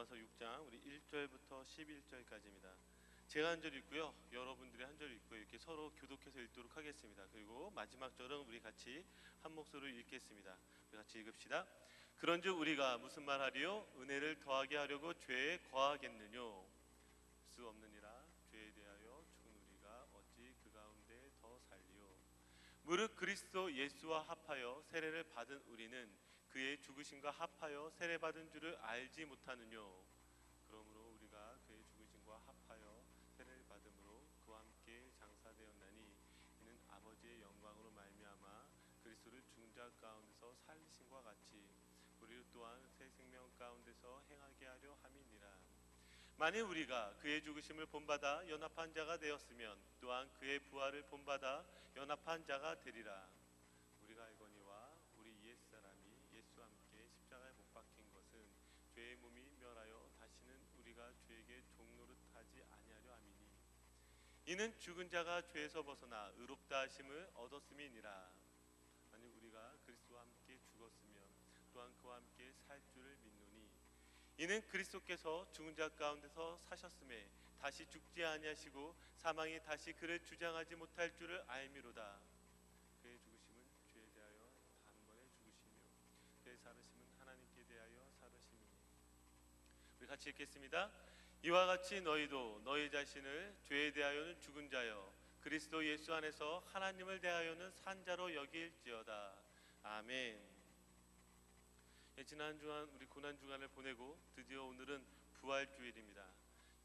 로마서 6장 우리 1절부터 11절까지입니다. 제가 한 절 읽고요, 여러분들이 한 절 읽고 이렇게 서로 교독해서 읽도록 하겠습니다. 그리고 마지막 절은 우리 같이 한 목소리로 읽겠습니다. 우리 같이 읽읍시다. 그런즉 우리가 무슨 말하리요? 은혜를 더하게 하려고 죄에 거하겠느뇨? 수 없느니라. 죄에 대하여 죽은 우리가 어찌 그 가운데 더 살리요? 무릇 그리스도 예수와 합하여 세례를 받은 우리는 그의 죽으심과 합하여 세례받은 줄을 알지 못하느뇨? 그러므로 우리가 그의 죽으심과 합하여 세례를 받음으로 그와 함께 장사되었나니 이는 아버지의 영광으로 말미암아 그리스도를 죽은 자 가운데서 살리심과 같이 우리를 또한 새 생명 가운데서 행하게 하려 함이니라. 만일 우리가 그의 죽으심을 본받아 연합한 자가 되었으면 또한 그의 부활을 본받아 연합한 자가 되리라. 우리가 알거니와 우리 옛사람이 예수와 함께 십자가에 못 박힌 것은 죄의 몸이 멸하여 다시는 우리가 죄에게 종노릇하지 아니하려 함이니 이는 죽은 자가 죄에서 벗어나 의롭다 하심을 얻었음이니라. 만일 우리가 그리스도와 함께 죽었으면 또한 그와 함께 살 줄을 믿노니 이는 그리스도께서 죽은 자 가운데서 사셨음에 다시 죽지 아니하시고 사망이 다시 그를 주장하지 못할 줄을 알미로다. 그의 죽으심은 죄에 대하여 단번에 죽으시며 그의 살으심은 하나님께 대하여 살으심이니. 우리 같이 읽겠습니다. 이와 같이 너희도 너희 자신을 죄에 대하여는 죽은 자여 그리스도 예수 안에서 하나님을 대하여는 산 자로 여길지어다. 아멘. 지난 주간 우리 고난 주간을 보내고 드디어 오늘은 부활 주일입니다.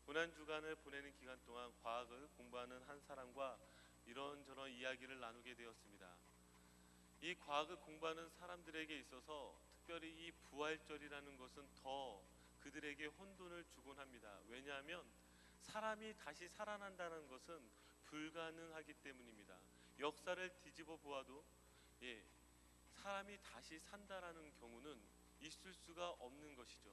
고난 주간을 보내는 기간 동안 과학을 공부하는 한 사람과 이런저런 이야기를 나누게 되었습니다. 이 과학을 공부하는 사람들에게 있어서 특별히 이 부활절이라는 것은 더 그들에게 혼돈을 주곤 합니다. 왜냐하면 사람이 다시 살아난다는 것은 불가능하기 때문입니다. 역사를 뒤집어 보아도 사람이 다시 산다라는 경우는 있을 수가 없는 것이죠.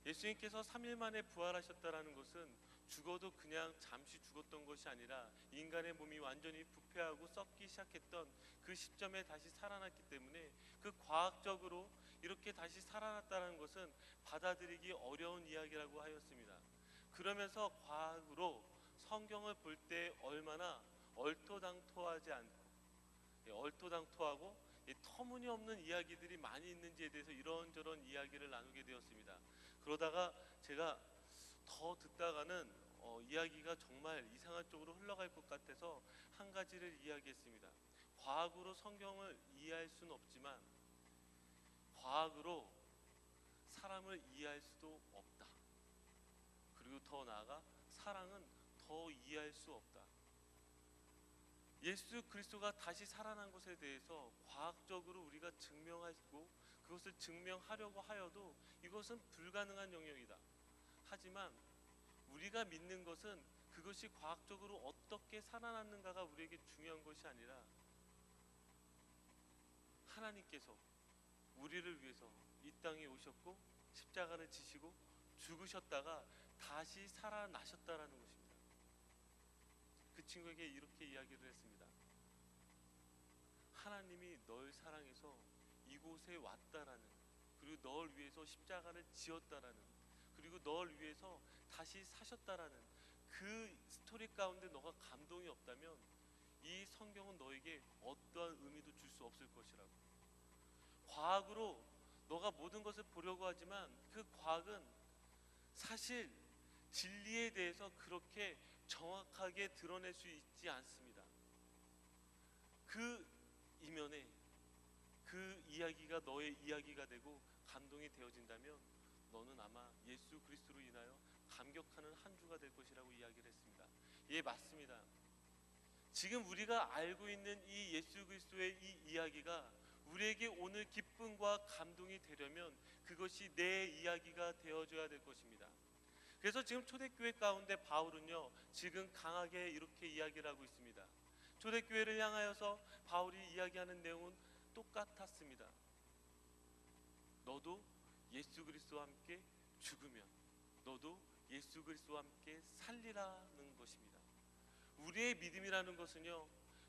예수님께서 3일 만에 부활하셨다라는 것은 죽어도 그냥 잠시 죽었던 것이 아니라 인간의 몸이 완전히 부패하고 썩기 시작했던 그 시점에 다시 살아났기 때문에 그 과학적으로 이렇게 다시 살아났다는 것은 받아들이기 어려운 이야기라고 하였습니다. 그러면서 과학으로 성경을 볼 때 얼마나 얼토당토하지 않고 얼토당토하고 터무니없는 이야기들이 많이 있는지에 대해서 이런저런 이야기를 나누게 되었습니다. 그러다가 제가 더 듣다가는 이야기가 정말 이상한 쪽으로 흘러갈 것 같아서 한 가지를 이야기했습니다. 과학으로 성경을 이해할 수는 없지만 과학으로 사람을 이해할 수도 없다. 그리고 더 나아가 사랑은 더 이해할 수 없다. 예수 그리스도가 다시 살아난 것에 대해서 과학적으로 우리가 증명하고 그것을 증명하려고 하여도 이것은 불가능한 영역이다. 하지만 우리가 믿는 것은 그것이 과학적으로 어떻게 살아났는가가 우리에게 중요한 것이 아니라 하나님께서 우리를 위해서 이 땅에 오셨고 십자가를 지시고 죽으셨다가 다시 살아나셨다라는 것입니다. 그 친구에게 이렇게 이야기를 했습니다. 하나님이 널 사랑해서 이곳에 왔다라는, 그리고 널 위해서 십자가를 지었다라는, 그리고 널 위해서 다시 사셨다라는 그 스토리 가운데 너가 감동이 없다면 이 성경은 너에게 어떠한 의미도 줄 수 없을 것이라고. 과학으로 너가 모든 것을 보려고 하지만 그 과학은 사실 진리에 대해서 그렇게 정확하게 드러낼 수 있지 않습니다. 그 이면에 그 이야기가 너의 이야기가 되고 감동이 되어진다면 너는 아마 예수 그리스도로 인하여 감격하는 한 주가 될 것이라고 이야기를 했습니다. 예, 맞습니다. 지금 우리가 알고 있는 이 예수 그리스도의 이 이야기가 우리에게 오늘 기쁨과 감동이 되려면 그것이 내 이야기가 되어줘야 될 것입니다. 그래서 지금 초대교회 가운데 바울은요, 지금 강하게 이렇게 이야기를 하고 있습니다. 초대교회를 향하여서 바울이 이야기하는 내용은 똑같았습니다. 너도 예수 그리스도와 함께 죽으면 너도 예수 그리스도와 함께 살리라는 것입니다. 우리의 믿음이라는 것은요,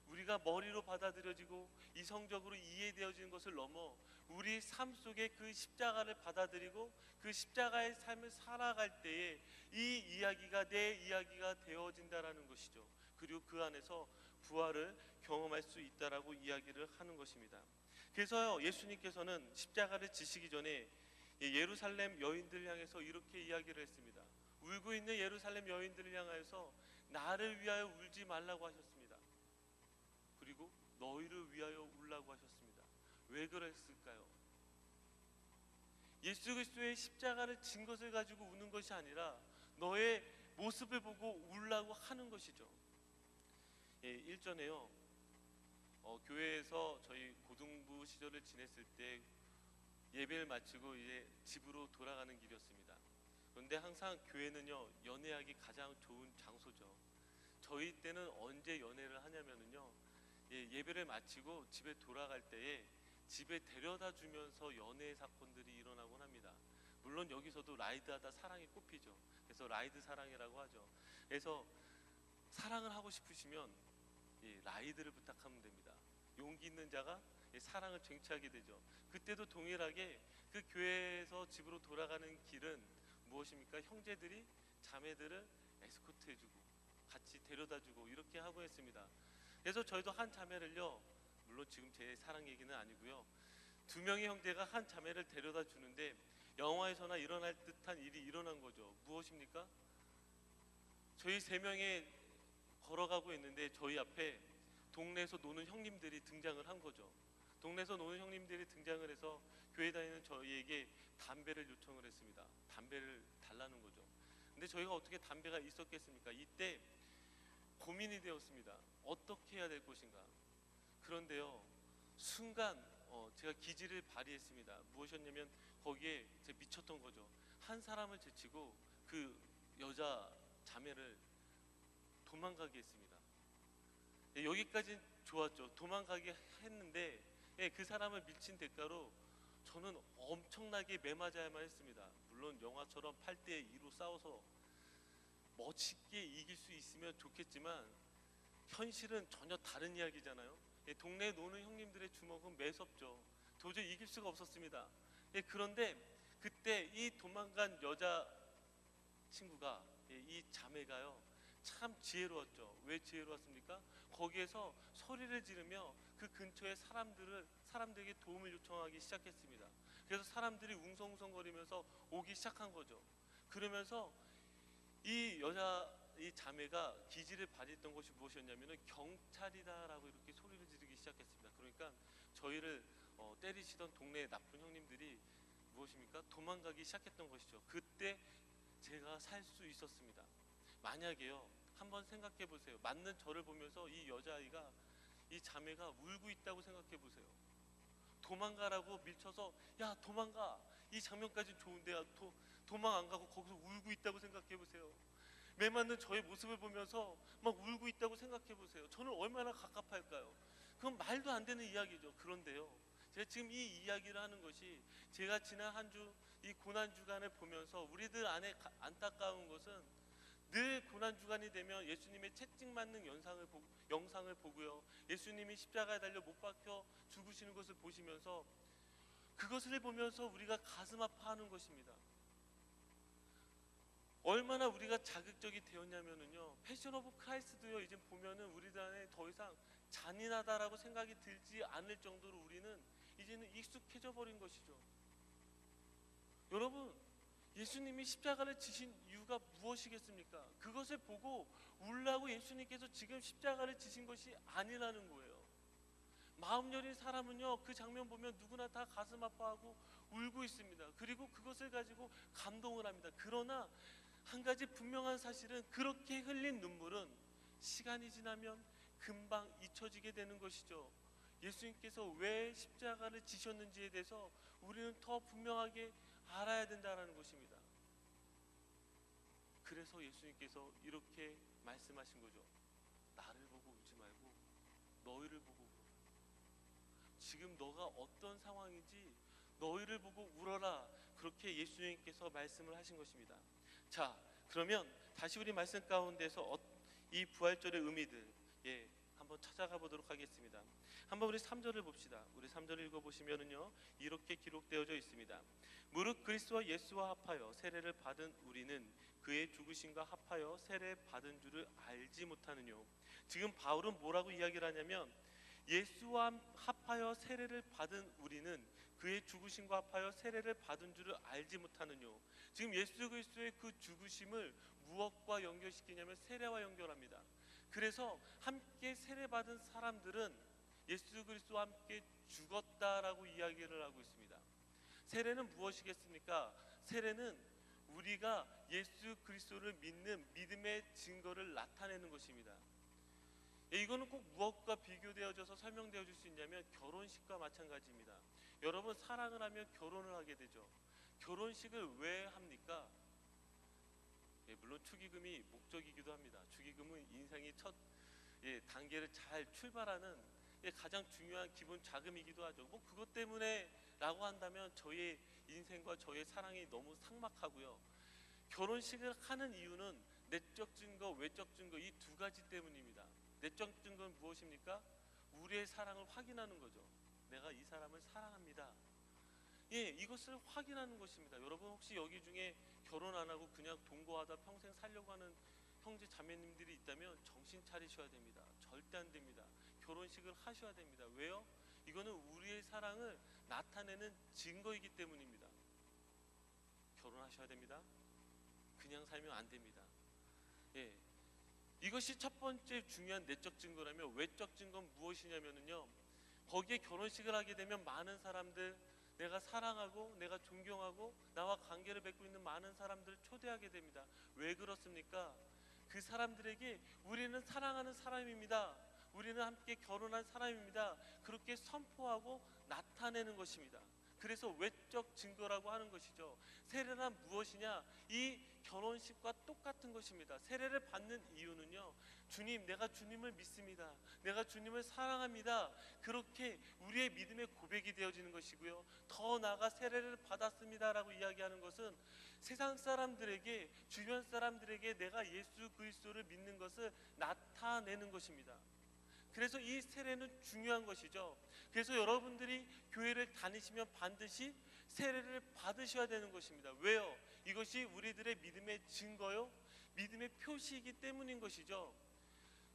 우리가 머리로 받아들여지고 이성적으로 이해되어지는 것을 넘어 우리 삶 속에 그 십자가를 받아들이고 그 십자가의 삶을 살아갈 때에 이 이야기가 내 이야기가 되어진다라는 것이죠. 그리고 그 안에서 부활을 경험할 수 있다라고 이야기를 하는 것입니다. 그래서 예수님께서는 십자가를 지시기 전에 예루살렘 여인들을 향해서 이렇게 이야기를 했습니다. 울고 있는 예루살렘 여인들을 향하여서 나를 위하여 울지 말라고 하셨습니다. 그리고 너희를 위하여 울라고 하셨습니다. 왜 그랬을까요? 예수 그리스도의 십자가를 진 것을 가지고 우는 것이 아니라 너의 모습을 보고 울라고 하는 것이죠. 일전에요, 교회에서 저희 고등부 시절을 지냈을 때 예배를 마치고 이제 집으로 돌아가는 길이었습니다. 그런데 항상 교회는요, 연애하기 가장 좋은 장소죠. 저희 때는 언제 연애를 하냐면요, 예배를 마치고 집에 돌아갈 때에 집에 데려다 주면서 연애 사건들이 일어나곤 합니다. 물론 여기서도 라이드하다 사랑이 꼽히죠. 그래서 라이드 사랑이라고 하죠. 그래서 사랑을 하고 싶으시면 라이드를 부탁하면 됩니다. 용기 있는 자가 사랑을 쟁취하게 되죠. 그때도 동일하게 그 교회에서 집으로 돌아가는 길은 무엇입니까? 형제들이 자매들을 에스코트해주고 같이 데려다주고 이렇게 하고 했습니다. 그래서 저희도 한 자매를요, 물론 지금 제 사랑 얘기는 아니고요, 두 명의 형제가 한 자매를 데려다 주는데 영화에서나 일어날 듯한 일이 일어난 거죠. 무엇입니까? 저희 세 명이 걸어가고 있는데 저희 앞에 동네에서 노는 형님들이 등장을 한 거죠. 동네에서 노는 형님들이 등장을 해서 교회 다니는 저희에게 담배를 요청을 했습니다. 담배를 달라는 거죠. 근데 저희가 어떻게 담배가 있었겠습니까? 이때 고민이 되었습니다. 어떻게 해야 될 것인가. 그런데요, 순간 제가 기지를 발휘했습니다. 무엇이었냐면 거기에 제가 미쳤던 거죠. 한 사람을 제치고 그 여자 자매를 도망가게 했습니다. 여기까지 좋았죠. 도망가게 했는데 그 사람을 밀친 대가로 저는 엄청나게 매맞아야만 했습니다. 물론 영화처럼 8대 2로 싸워서 멋있게 이길 수 있으면 좋겠지만 현실은 전혀 다른 이야기잖아요. 동네에 노는 형님들의 주먹은 매섭죠. 도저히 이길 수가 없었습니다. 그런데 그때 이 도망간 여자 친구가, 이 자매가요, 참 지혜로웠죠. 왜 지혜로웠습니까? 거기에서 소리를 지르며 그 근처의 사람들에게 도움을 요청하기 시작했습니다. 그래서 사람들이 웅성웅성거리면서 오기 시작한 거죠. 그러면서 이 자매가 기지를 발휘했던 것이 무엇이었냐면 경찰이다라고 이렇게 소리를 지르기 시작했습니다. 그러니까 저희를 때리시던 동네의 나쁜 형님들이 무엇입니까? 도망가기 시작했던 것이죠. 그때 제가 살 수 있었습니다. 만약에요, 한번 생각해 보세요. 맞는 저를 보면서 이 여자아이가, 이 자매가 울고 있다고 생각해 보세요. 도망가라고 밀쳐서 야 도망가, 이 장면까지 좋은데 도망 안 가고 거기서 울고 있다고 생각해 보세요. 매맞는 저의 모습을 보면서 막 울고 있다고 생각해 보세요. 저는 얼마나 갑갑할까요? 그건 말도 안 되는 이야기죠. 그런데요, 제가 지금 이 이야기를 하는 것이 제가 지난 한 주 이 고난 주간을 보면서 우리들 안에 안타까운 것은 늘 고난 주간이 되면 예수님의 채찍맞는 영상을 보고요, 예수님이 십자가에 달려 못 박혀 죽으시는 것을 보시면서 그것을 보면서 우리가 가슴 아파하는 것입니다. 얼마나 우리가 자극적이 되었냐면요, 패션 오브 크라이스트도요, 이제 보면은 우리들 안에 더 이상 잔인하다라고 생각이 들지 않을 정도로 우리는 이제는 익숙해져 버린 것이죠. 여러분, 예수님이 십자가를 지신 이유가 무엇이겠습니까? 그것을 보고 울라고 예수님께서 지금 십자가를 지신 것이 아니라는 거예요. 마음 여린 사람은요, 그 장면 보면 누구나 다 가슴 아파하고 울고 있습니다. 그리고 그것을 가지고 감동을 합니다. 그러나 한 가지 분명한 사실은 그렇게 흘린 눈물은 시간이 지나면 금방 잊혀지게 되는 것이죠. 예수님께서 왜 십자가를 지셨는지에 대해서 우리는 더 분명하게 알아야 된다는 것입니다. 그래서 예수님께서 이렇게 말씀하신 거죠. 나를 보고 울지 말고 너희를 보고 울어라. 지금 너가 어떤 상황인지 너희를 보고 울어라. 그렇게 예수님께서 말씀을 하신 것입니다. 자, 그러면 다시 우리 말씀 가운데서 이 부활절의 의미들, 한번 찾아가 보도록 하겠습니다. 한번 우리 3절을 봅시다. 우리 3절을 읽어보시면은요, 이렇게 기록되어져 있습니다. 무릇 그리스도와 예수와 합하여 세례를 받은 우리는 그의 죽으심과 합하여 세례 받은 줄을 알지 못하느뇨. 지금 바울은 뭐라고 이야기를 하냐면, 예수와 합하여 세례를 받은 우리는 그의 죽으심과 합하여 세례를 받은 줄을 알지 못하느뇨. 지금 예수 그리스도의 그 죽으심을 무엇과 연결시키냐면 세례와 연결합니다. 그래서 함께 세례 받은 사람들은 예수 그리스도와 함께 죽었다라고 이야기를 하고 있습니다. 세례는 무엇이겠습니까? 세례는 우리가 예수 그리스도를 믿는 믿음의 증거를 나타내는 것입니다. 이거는 꼭 무엇과 비교되어져서 설명되어질 수 있냐면 결혼식과 마찬가지입니다. 여러분, 사랑을 하면 결혼을 하게 되죠. 결혼식을 왜 합니까? 물론 축의금이 목적이기도 합니다. 축의금은 인생의 첫 단계를 잘 출발하는 가장 중요한 기본 자금이기도 하죠. 뭐 그것 때문에 라고 한다면 저의 인생과 저의 사랑이 너무 삭막하고요. 결혼식을 하는 이유는 내적 증거, 외적 증거, 이 두 가지 때문입니다. 내적 증거는 무엇입니까? 우리의 사랑을 확인하는 거죠. 내가 이 사람을 사랑합니다. 이것을 확인하는 것입니다. 여러분, 혹시 여기 중에 결혼 안 하고 그냥 동거하다 평생 살려고 하는 형제 자매님들이 있다면 정신 차리셔야 됩니다. 절대 안 됩니다. 결혼식을 하셔야 됩니다. 왜요? 이거는 우리의 사랑을 나타내는 증거이기 때문입니다. 결혼하셔야 됩니다. 그냥 살면 안 됩니다. 이것이 첫 번째 중요한 내적 증거라면, 외적 증거는 무엇이냐면요, 거기에 결혼식을 하게 되면 많은 사람들, 내가 사랑하고 내가 존경하고 나와 관계를 맺고 있는 많은 사람들을 초대하게 됩니다. 왜 그렇습니까? 그 사람들에게 우리는 사랑하는 사람입니다, 우리는 함께 결혼한 사람입니다, 그렇게 선포하고 나타내는 것입니다. 그래서 외적 증거라고 하는 것이죠. 세례란 무엇이냐? 이 결혼식과 똑같은 것입니다. 세례를 받는 이유는요, 주님, 내가 주님을 믿습니다, 내가 주님을 사랑합니다, 그렇게 우리의 믿음의 고백이 되어지는 것이고요. 더 나아가 세례를 받았습니다 라고 이야기하는 것은 세상 사람들에게, 주변 사람들에게 내가 예수 그리스도를 믿는 것을 나타내는 것입니다. 그래서 이 세례는 중요한 것이죠. 그래서 여러분들이 교회를 다니시면 반드시 세례를 받으셔야 되는 것입니다. 왜요? 이것이 우리들의 믿음의 증거요, 믿음의 표시이기 때문인 것이죠.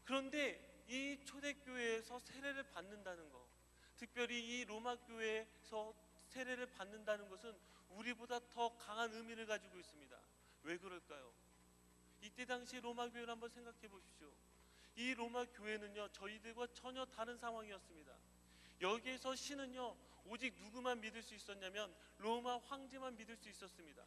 그런데 이 초대교회에서 세례를 받는다는 것, 특별히 이 로마 교회에서 세례를 받는다는 것은 우리보다 더 강한 의미를 가지고 있습니다. 왜 그럴까요? 이때 당시 로마 교회를 한번 생각해 보십시오. 이 로마 교회는요, 저희들과 전혀 다른 상황이었습니다. 여기에서 신은요, 오직 누구만 믿을 수 있었냐면 로마 황제만 믿을 수 있었습니다.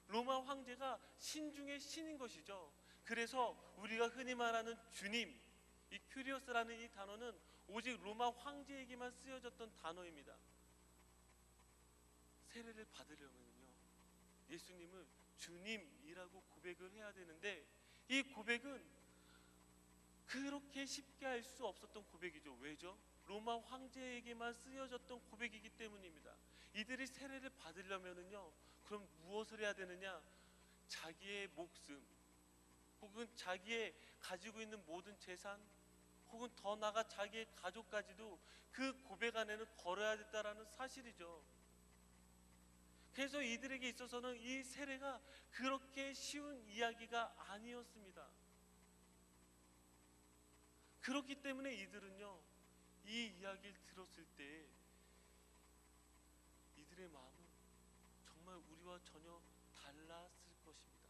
로마 황제가 신 중에 신인 것이죠. 그래서 우리가 흔히 말하는 주님, 이 큐리오스라는 이 단어는 오직 로마 황제에게만 쓰여졌던 단어입니다. 세례를 받으려면요, 예수님을 주님이라고 고백을 해야 되는데, 이 고백은 그렇게 쉽게 할 수 없었던 고백이죠. 왜죠? 로마 황제에게만 쓰여졌던 고백이기 때문입니다. 이들이 세례를 받으려면요, 그럼 무엇을 해야 되느냐? 자기의 목숨, 혹은 자기의 가지고 있는 모든 재산, 혹은 더 나아가 자기의 가족까지도 그 고백 안에는 걸어야 됐다라는 사실이죠. 그래서 이들에게 있어서는 이 세례가 그렇게 쉬운 이야기가 아니었습니다. 그렇기 때문에 이들은요, 이 이야기를 들었을 때 이들의 마음은 정말 우리와 전혀 달랐을 것입니다.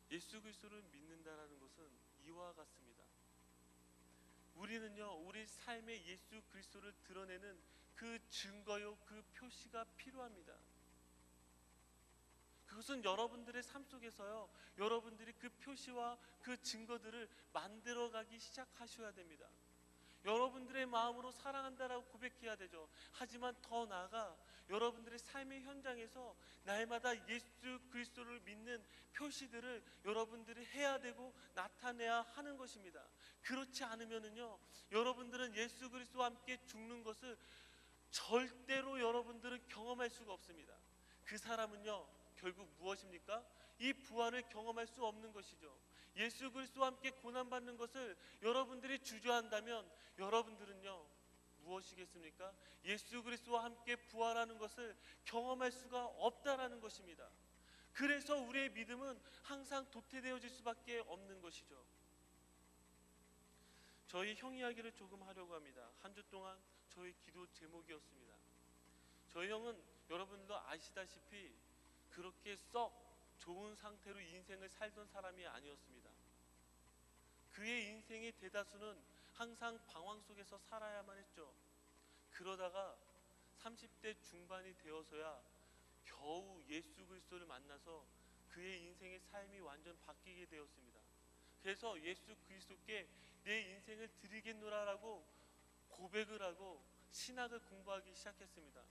예수 그리스도를 믿는다라는 것은 이와 같습니다. 우리는요, 우리 삶의 예수 그리스도를 드러내는 그 증거요, 그 표시가 필요합니다. 그것은 여러분들의 삶 속에서요, 여러분들이 그 표시와 그 증거들을 만들어가기 시작하셔야 됩니다. 여러분들의 마음으로 사랑한다라고 고백해야 되죠. 하지만 더 나아가 여러분들의 삶의 현장에서 날마다 예수 그리스도를 믿는 표시들을 여러분들이 해야 되고 나타내야 하는 것입니다. 그렇지 않으면은요, 여러분들은 예수 그리스도와 함께 죽는 것을 절대로 여러분들은 경험할 수가 없습니다. 그 사람은요, 결국 무엇입니까? 이 부활을 경험할 수 없는 것이죠. 예수 그리스도와 함께 고난받는 것을 여러분들이 주저한다면 여러분들은요 무엇이겠습니까? 예수 그리스도와 함께 부활하는 것을 경험할 수가 없다라는 것입니다. 그래서 우리의 믿음은 항상 도태되어질 수밖에 없는 것이죠. 저희 형 이야기를 조금 하려고 합니다. 한 주 동안 저희 기도 제목이었습니다. 저희 형은 여러분도 아시다시피 그렇게 썩 좋은 상태로 인생을 살던 사람이 아니었습니다. 그의 인생의 대다수는 항상 방황 속에서 살아야만 했죠. 그러다가 30대 중반이 되어서야 겨우 예수 그리스도를 만나서 그의 인생의 삶이 완전 바뀌게 되었습니다. 그래서 예수 그리스도께 내 인생을 드리겠노라라고 고백을 하고 신학을 공부하기 시작했습니다.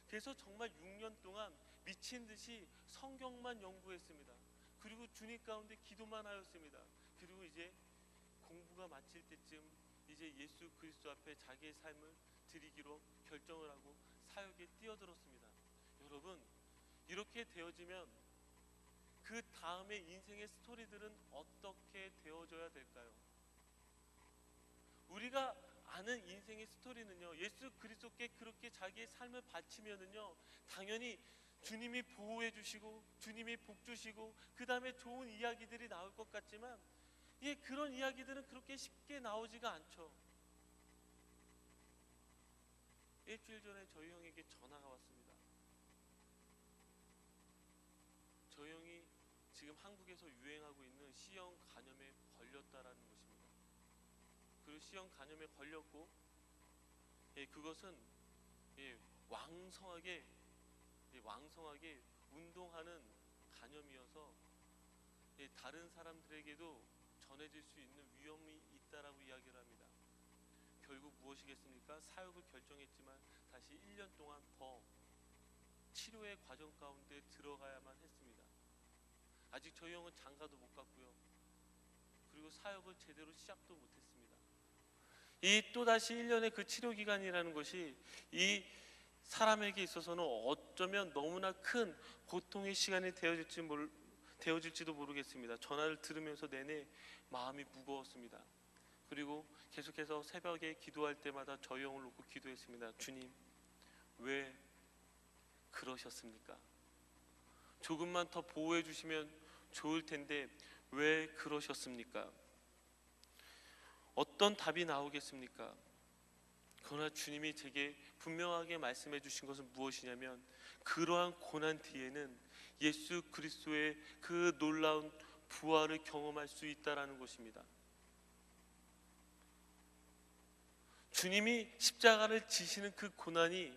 그래서 정말 6년 동안 미친 듯이 성경만 연구했습니다. 그리고 주님 가운데 기도만 하였습니다. 그리고 이제 공부가 마칠 때쯤 이제 예수 그리스도 앞에 자기의 삶을 드리기로 결정을 하고 사역에 뛰어들었습니다. 여러분, 이렇게 되어지면 그 다음에 인생의 스토리들은 어떻게 되어져야 될까요? 우리가 아는 인생의 스토리는요, 예수 그리스도께 그렇게 자기의 삶을 바치면은요, 당연히 주님이 보호해 주시고 주님이 복 주시고 그 다음에 좋은 이야기들이 나올 것 같지만 그런 이야기들은 그렇게 쉽게 나오지가 않죠. 일주일 전에 저희 형에게 전화가 왔습니다. 저희 형이 지금 한국에서 유행하고 있는 C형 간염에 걸렸다라는 것입니다. 그리고 C형 간염에 걸렸고 그것은 왕성하게 운동하는 간염이어서 다른 사람들에게도 전해질 수 있는 위험이 있다라고 이야기를 합니다. 결국 무엇이겠습니까? 사역을 결정했지만 다시 1년 동안 더 치료의 과정 가운데 들어가야만 했습니다. 아직 저희 형은 장가도 못 갔고요. 그리고 사역을 제대로 시작도 못했습니다. 이 또다시 1년의 그 치료 기간이라는 것이 이 사람에게 있어서는 어쩌면 너무나 큰 고통의 시간이 되어질지도 모르겠습니다. 전화를 들으면서 내내 마음이 무거웠습니다. 그리고 계속해서 새벽에 기도할 때마다 저희 형을 놓고 기도했습니다. 주님, 왜 그러셨습니까? 조금만 더 보호해 주시면 좋을 텐데 왜 그러셨습니까? 어떤 답이 나오겠습니까? 그러나 주님이 제게 분명하게 말씀해 주신 것은 무엇이냐면 그러한 고난 뒤에는 예수 그리스도의 그 놀라운 부활을 경험할 수 있다라는 것입니다. 주님이 십자가를 지시는 그 고난이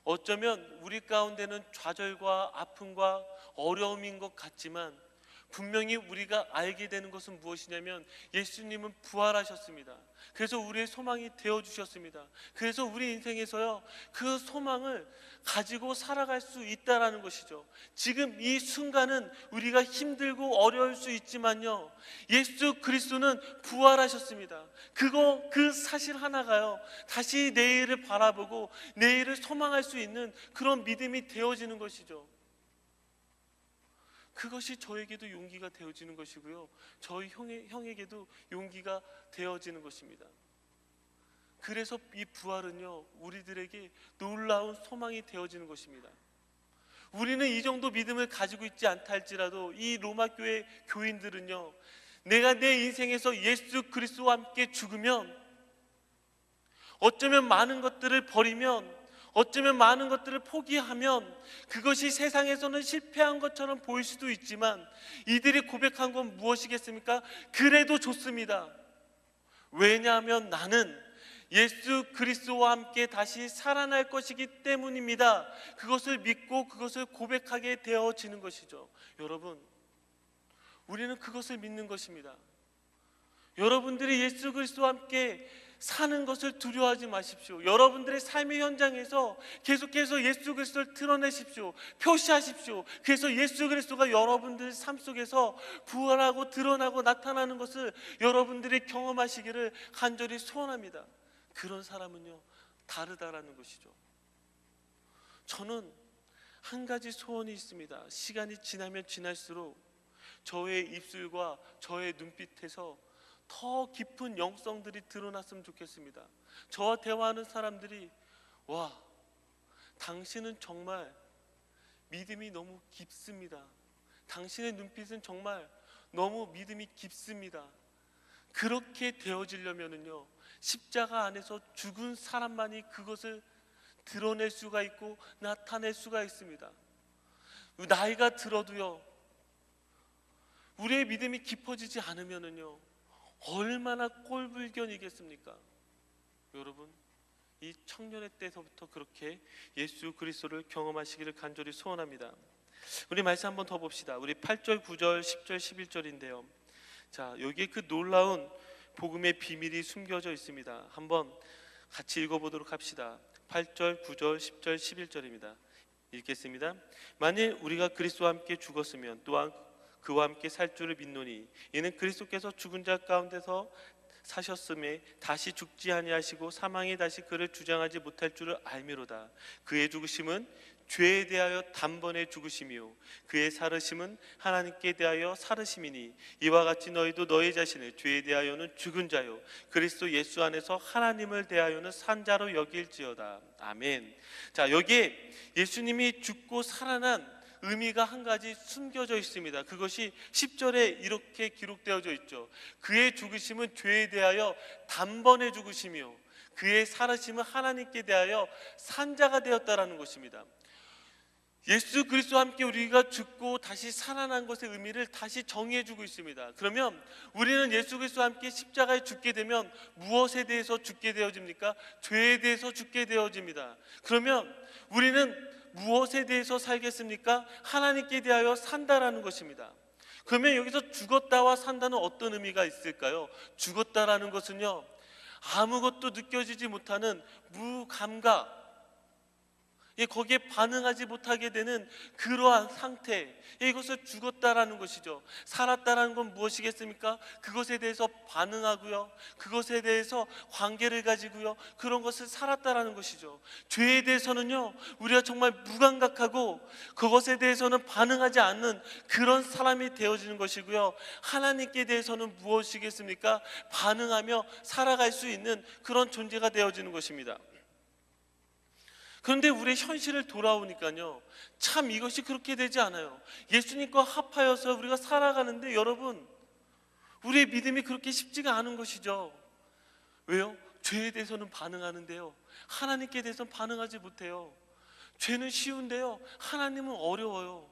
어쩌면 우리 가운데는 좌절과 아픔과 어려움인 것 같지만 분명히 우리가 알게 되는 것은 무엇이냐면 예수님은 부활하셨습니다. 그래서 우리의 소망이 되어주셨습니다. 그래서 우리 인생에서요 그 소망을 가지고 살아갈 수 있다라는 것이죠. 지금 이 순간은 우리가 힘들고 어려울 수 있지만요 예수 그리스도는 부활하셨습니다. 그 사실 하나가요 다시 내일을 바라보고 내일을 소망할 수 있는 그런 믿음이 되어지는 것이죠. 그것이 저에게도 용기가 되어지는 것이고요 저희 형에게도 용기가 되어지는 것입니다. 그래서 이 부활은요 우리들에게 놀라운 소망이 되어지는 것입니다. 우리는 이 정도 믿음을 가지고 있지 않다 할지라도 이 로마 교회 교인들은요 내가 내 인생에서 예수 그리스도와 함께 죽으면 어쩌면 많은 것들을 버리면 어쩌면 많은 것들을 포기하면 그것이 세상에서는 실패한 것처럼 보일 수도 있지만 이들이 고백한 건 무엇이겠습니까? 그래도 좋습니다. 왜냐하면 나는 예수 그리스도와 함께 다시 살아날 것이기 때문입니다. 그것을 믿고 그것을 고백하게 되어지는 것이죠. 여러분, 우리는 그것을 믿는 것입니다. 여러분들이 예수 그리스도와 함께 사는 것을 두려워하지 마십시오. 여러분들의 삶의 현장에서 계속해서 예수 그리스도를 드러내십시오. 표시하십시오. 그래서 예수 그리스도가 여러분들 삶 속에서 부활하고 드러나고 나타나는 것을 여러분들이 경험하시기를 간절히 소원합니다. 그런 사람은요 다르다라는 것이죠. 저는 한 가지 소원이 있습니다. 시간이 지나면 지날수록 저의 입술과 저의 눈빛에서 더 깊은 영성들이 드러났으면 좋겠습니다. 저와 대화하는 사람들이 와, 당신은 정말 믿음이 너무 깊습니다. 당신의 눈빛은 정말 너무 믿음이 깊습니다. 그렇게 되어지려면은요, 십자가 안에서 죽은 사람만이 그것을 드러낼 수가 있고 나타낼 수가 있습니다. 나이가 들어도요, 우리의 믿음이 깊어지지 않으면은요, 얼마나 꼴불견이겠습니까? 여러분, 이 청년의 때서부터 그렇게 예수 그리스도를 경험하시기를 간절히 소원합니다. 우리 말씀 한번 더 봅시다. 우리 8절, 9절, 10절, 11절인데요. 자, 여기에 그 놀라운 복음의 비밀이 숨겨져 있습니다. 한번 같이 읽어보도록 합시다. 8절, 9절, 10절, 11절입니다. 읽겠습니다. 만일 우리가 그리스도와 함께 죽었으면 또한 그와 함께 살 줄을 믿노니 이는 그리스도께서 죽은 자 가운데서 사셨음에 다시 죽지 아니하시고 사망이 다시 그를 주장하지 못할 줄을 알미로다. 그의 죽으심은 죄에 대하여 단번에 죽으심이요 그의 살으심은 하나님께 대하여 살으심이니 이와 같이 너희도 너희 자신을 죄에 대하여는 죽은 자요 그리스도 예수 안에서 하나님을 대하여는 산 자로 여길지어다. 아멘. 자, 여기에 예수님이 죽고 살아난 의미가 한 가지 숨겨져 있습니다. 그것이 10절에 이렇게 기록되어져 있죠. 그의 죽으심은 죄에 대하여 단번에 죽으심이요 그의 살으심은 하나님께 대하여 산자가 되었다라는 것입니다. 예수 그리스도와 함께 우리가 죽고 다시 살아난 것의 의미를 다시 정의해주고 있습니다. 그러면 우리는 예수 그리스도와 함께 십자가에 죽게 되면 무엇에 대해서 죽게 되어집니까? 죄에 대해서 죽게 되어집니다. 그러면 우리는 무엇에 대해서 살겠습니까? 하나님께 대하여 산다라는 것입니다. 그러면 여기서 죽었다와 산다는 어떤 의미가 있을까요? 죽었다라는 것은요, 아무것도 느껴지지 못하는 무감각, 거기에 반응하지 못하게 되는 그러한 상태, 이것을 죽었다라는 것이죠. 살았다라는 건 무엇이겠습니까? 그것에 대해서 반응하고요, 그것에 대해서 관계를 가지고요, 그런 것을 살았다라는 것이죠. 죄에 대해서는요, 우리가 정말 무감각하고 그것에 대해서는 반응하지 않는 그런 사람이 되어지는 것이고요, 하나님께 대해서는 무엇이겠습니까? 반응하며 살아갈 수 있는 그런 존재가 되어지는 것입니다. 그런데 우리의 현실을 돌아오니까요, 참 이것이 그렇게 되지 않아요. 예수님과 합하여서 우리가 살아가는데 여러분, 우리의 믿음이 그렇게 쉽지가 않은 것이죠. 왜요? 죄에 대해서는 반응하는데요, 하나님께 대해서는 반응하지 못해요. 죄는 쉬운데요, 하나님은 어려워요.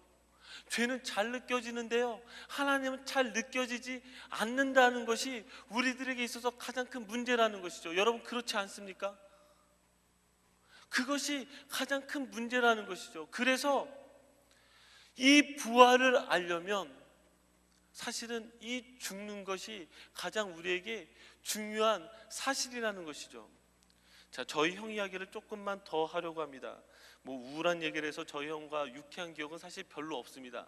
죄는 잘 느껴지는데요, 하나님은 잘 느껴지지 않는다는 것이 우리들에게 있어서 가장 큰 문제라는 것이죠. 여러분, 그렇지 않습니까? 그것이 가장 큰 문제라는 것이죠. 그래서 이 부활을 알려면 사실은 이 죽는 것이 가장 우리에게 중요한 사실이라는 것이죠. 자, 저희 형 이야기를 조금만 더 하려고 합니다. 뭐 우울한 얘기를 해서 저희 형과 유쾌한 기억은 사실 별로 없습니다.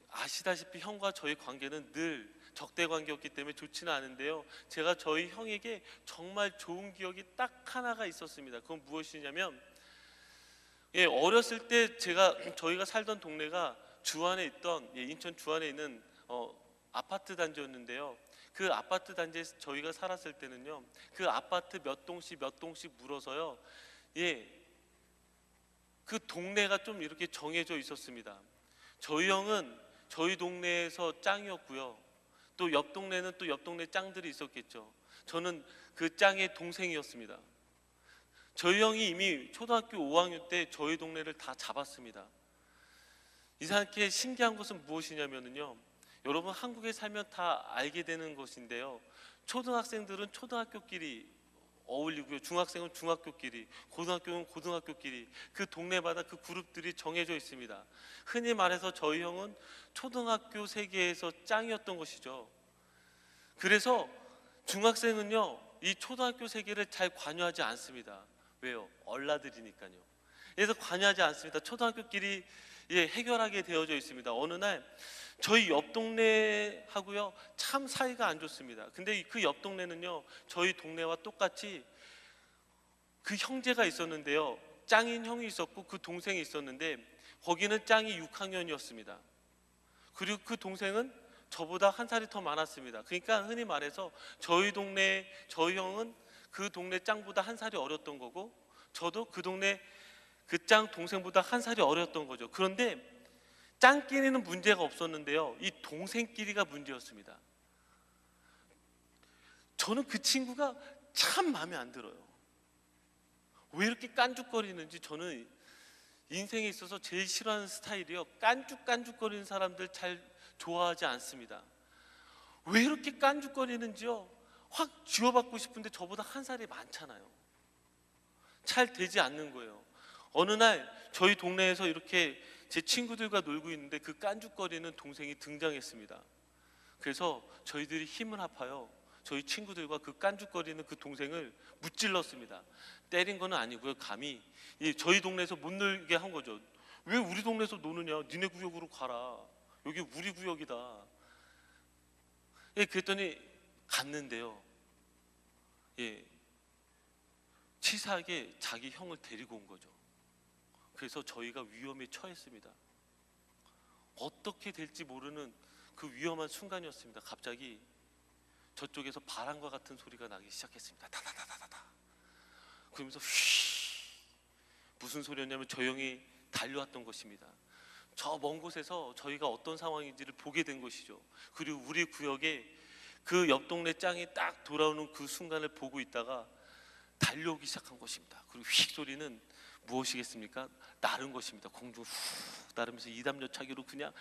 아시다시피 형과 저희 관계는 늘 적대 관계였기 때문에 좋지는 않은데요, 제가 저희 형에게 정말 좋은 기억이 딱 하나가 있었습니다. 그건 무엇이냐면, 어렸을 때 저희가 살던 동네가 주안에 있던, 인천 주안에 있는 아파트 단지였는데요, 그 아파트 단지에 저희가 살았을 때는요, 그 아파트 몇 동씩 물어서요, 그 동네가 좀 이렇게 정해져 있었습니다. 저희 형은 저희 동네에서 짱이었고요, 또 옆 동네는 또 옆 동네 짱들이 있었겠죠. 저는 그 짱의 동생이었습니다. 저희 형이 이미 초등학교 5학년 때 저희 동네를 다 잡았습니다. 이상하게 신기한 것은 무엇이냐면요, 여러분 한국에 살면 다 알게 되는 것인데요, 초등학생들은 초등학교끼리 어울리고요, 중학생은 중학교끼리, 고등학교는 고등학교끼리, 그 동네마다 그 그룹들이 정해져 있습니다. 흔히 말해서 저희 형은 초등학교 세계에서 짱이었던 것이죠. 그래서 중학생은요, 이 초등학교 세계를 잘 관여하지 않습니다. 왜요? 얼라들이니까요. 그래서 관여하지 않습니다. 초등학교끼리 해결하게 되어져 있습니다. 어느 날 저희 옆 동네하고요, 참 사이가 안 좋습니다. 근데 그 옆 동네는요, 저희 동네와 똑같이 그 형제가 있었는데요, 짱인 형이 있었고 그 동생이 있었는데 거기는 짱이 6학년이었습니다. 그리고 그 동생은 저보다 한 살이 더 많았습니다. 그러니까 흔히 말해서 저희 동네 저희 형은 그 동네 짱보다 한 살이 어렸던 거고, 저도 그 동네 그 짱 동생보다 한 살이 어렸던 거죠. 그런데 짱끼리는 문제가 없었는데요, 이 동생끼리가 문제였습니다. 저는 그 친구가 참 마음에 안 들어요. 왜 이렇게 깐죽거리는지. 저는 인생에 있어서 제일 싫어하는 스타일이요, 깐죽깐죽거리는 사람들 잘 좋아하지 않습니다. 왜 이렇게 깐죽거리는지요, 확 쥐어받고 싶은데 저보다 한 살이 많잖아요. 잘 되지 않는 거예요. 어느 날 저희 동네에서 이렇게 제 친구들과 놀고 있는데 그 깐죽거리는 동생이 등장했습니다. 그래서 저희들이 힘을 합하여 저희 친구들과 그 깐죽거리는 그 동생을 무찔렀습니다. 때린 건 아니고요, 감히 저희 동네에서 못 놀게 한 거죠. 왜 우리 동네에서 노느냐, 니네 구역으로 가라, 여기 우리 구역이다. 그랬더니 갔는데요, 치사하게 자기 형을 데리고 온 거죠. 그래서 저희가 위험에 처했습니다. 어떻게 될지 모르는 그 위험한 순간이었습니다. 갑자기 저쪽에서 바람과 같은 소리가 나기 시작했습니다. 다다다다다. 그러면서 무슨 소리였냐면 저 형이 달려왔던 것입니다. 저 먼 곳에서 저희가 어떤 상황인지를 보게 된 것이죠. 그리고 우리 구역에 그 옆 동네 짱이 딱 돌아오는 그 순간을 보고 있다가 달려오기 시작한 것입니다. 그리고 휙 소리는 무엇이겠습니까? 나른 것입니다. 공중 후 나르면서 이담여차기로 그냥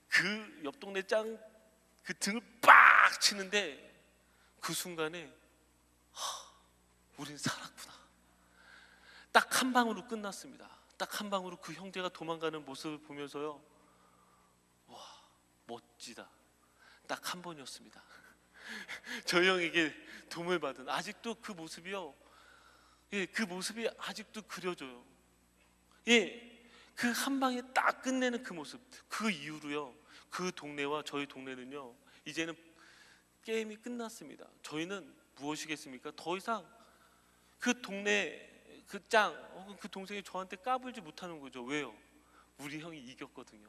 그 옆 동네 짱 그 등을 빡 치는데, 그 순간에 우린 살았구나. 딱 한 방으로 끝났습니다. 딱 한 방으로 그 형제가 도망가는 모습을 보면서요, 와, 멋지다. 딱 한 번이었습니다. 저희 형에게 도움을 받은, 아직도 그 모습이요, 그 모습이 아직도 그려져요. 그 한 방에 딱 끝내는 그 모습. 그 이후로요, 그 동네와 저희 동네는요, 이제는 게임이 끝났습니다. 저희는 무엇이겠습니까? 더 이상 그 동네 그 짱 혹은 그 동생이 저한테 까불지 못하는 거죠. 왜요? 우리 형이 이겼거든요.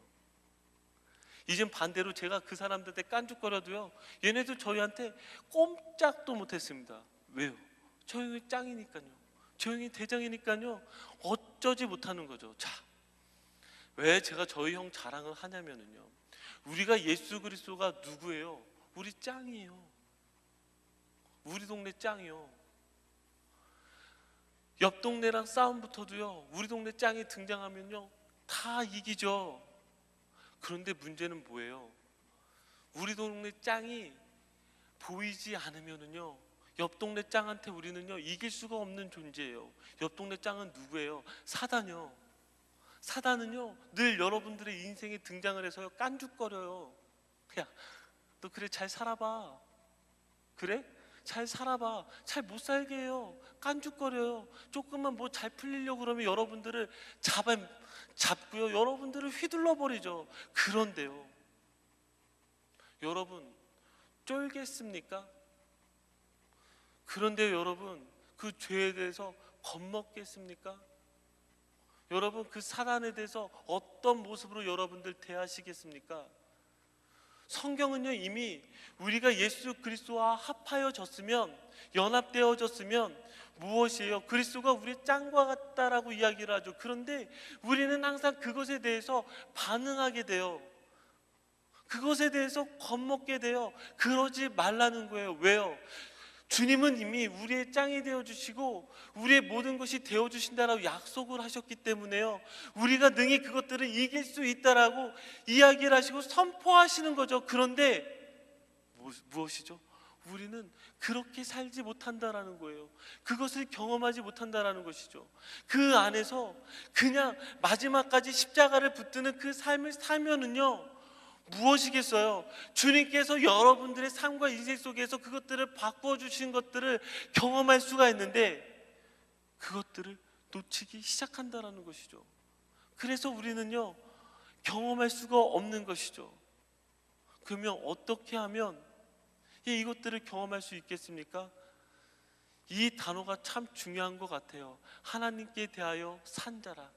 이젠 반대로 제가 그 사람들한테 깐죽거려도요, 얘네들 저희한테 꼼짝도 못했습니다. 왜요? 저 형이 짱이니까요. 저 형이 대장이니까요. 어쩌지 못하는 거죠. 자, 왜 제가 저희 형 자랑을 하냐면요, 우리가 예수 그리스도가 누구예요? 우리 짱이에요. 우리 동네 짱이요. 옆 동네랑 싸움 붙어도요, 우리 동네 짱이 등장하면요, 다 이기죠. 그런데 문제는 뭐예요? 우리 동네 짱이 보이지 않으면은요, 옆 동네 짱한테 우리는요 이길 수가 없는 존재예요. 옆 동네 짱은 누구예요? 사단이요. 사단은요 늘 여러분들의 인생에 등장을 해서요 깐죽거려요. 야, 너 그래 잘 살아봐. 그래? 잘 살아봐. 잘 못 살게 해요. 깐죽거려요. 조금만 뭐 잘 풀리려고 그러면 여러분들을 잡고요, 여러분들을 휘둘러 버리죠. 그런데요, 여러분 쫄겠습니까? 그런데 여러분 그 죄에 대해서 겁먹겠습니까? 여러분 그 사단에 대해서 어떤 모습으로 여러분들 대하시겠습니까? 성경은요 이미 우리가 예수 그리스도와 합하여졌으면, 연합되어졌으면 무엇이에요? 그리스도가 우리의 짱과 같다라고 이야기를 하죠. 그런데 우리는 항상 그것에 대해서 반응하게 돼요. 그것에 대해서 겁먹게 돼요. 그러지 말라는 거예요. 왜요? 주님은 이미 우리의 짱이 되어주시고 우리의 모든 것이 되어주신다라고 약속을 하셨기 때문에요, 우리가 능히 그것들을 이길 수 있다라고 이야기를 하시고 선포하시는 거죠. 그런데 무엇이죠? 우리는 그렇게 살지 못한다라는 거예요. 그것을 경험하지 못한다라는 것이죠. 그 안에서 그냥 마지막까지 십자가를 붙드는 그 삶을 살면은요, 무엇이겠어요? 주님께서 여러분들의 삶과 인생 속에서 그것들을 바꾸어 주신 것들을 경험할 수가 있는데, 그것들을 놓치기 시작한다라는 것이죠. 그래서 우리는요 경험할 수가 없는 것이죠. 그러면 어떻게 하면 이것들을 경험할 수 있겠습니까? 이 단어가 참 중요한 것 같아요. 하나님께 대하여 산 자라.